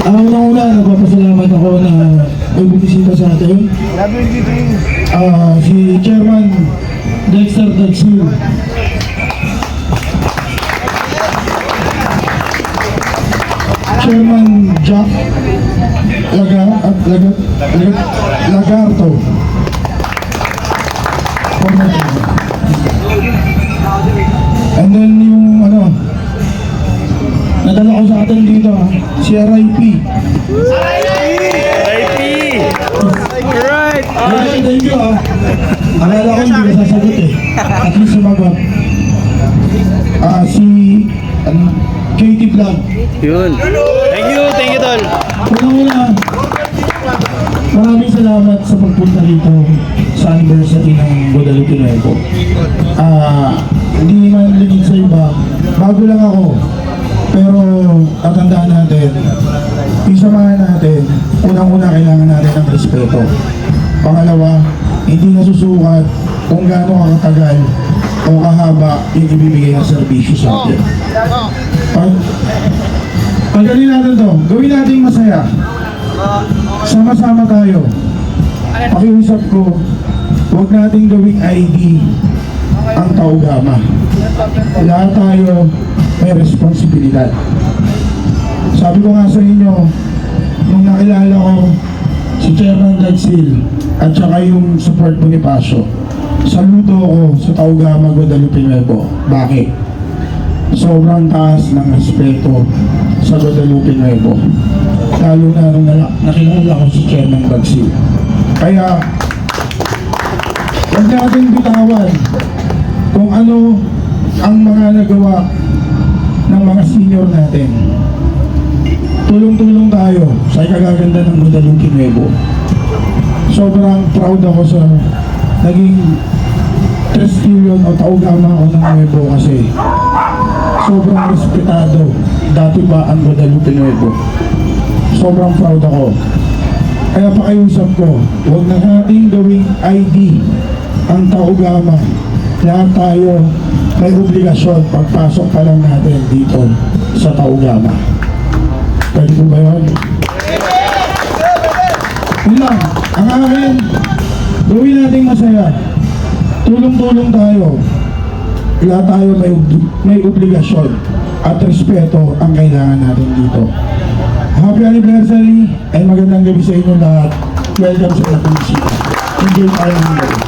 Una-una, nagpapasalamat ako na may bumisita sa atin. Si Chairman Dexter Dagsil. Chairman Jack Lagarto. And then yung nadala ko sa atin dito, si RIP. Alright! Thank you Akala ko hindi ka sasagot At least sumagot. Si Katie Vlog. Yun. Thank you, tol. Una-una, maraming salamat sa pagpunta rito sa anniversary ng Guadalupe Nuevo. Hindi man lingid sa iba, bago lang ako. Pero tatandaan natin, isamahan natin, unang-una kailangan natin ng respeto. Pangalawa, hindi nasusukat kung gaano katagal o kahaba yung ibibigay ng serbisyo sa atin. Pagkalin natin to, gawin natin masaya. Sama-sama tayo. Pakiusap ko, huwag nating gawing ID ang taugama. Lahat tayo may responsibilidad. Sabi ko nga sa inyo, nung nakilala ko si Chairman Dagsil at saka yung support Bonifacio, saludo ako sa Taugama Guadalupe Nuevo. Bakit? Sobrang taas ng respeto sa Guadalupe Nuevo. Lalo na nung nakilala ko si Chairman Dagsil. Kaya, huwag natin bitawan kung ano ang mga nagawa ng mga senior natin. Tulong-tulong tayo sa ikagaganda ng Guadalupe Nuevo. Sobrang proud ako sa naging Trestillion o Taugama ko ng Nuevo kasi sobrang respetado dati pa ang Guadalupe Nuevo. Sobrang proud ako. Kaya pakiusap ko, huwag na nating gawing ID ang Taugama. Lahat tayo may obligasyon pagpasok pa lang natin dito sa Taugama. Pwede po ba yun? Yun lang. Ang akin, gawin natin masaya. Tulong-tulong tayo. Lahat tayo may obligasyon at respeto ang kailangan natin dito. Happy anniversary and magandang gabi sa inyo lahat. Welcome sa Lapunsi. Enjoy tayo ng gabi.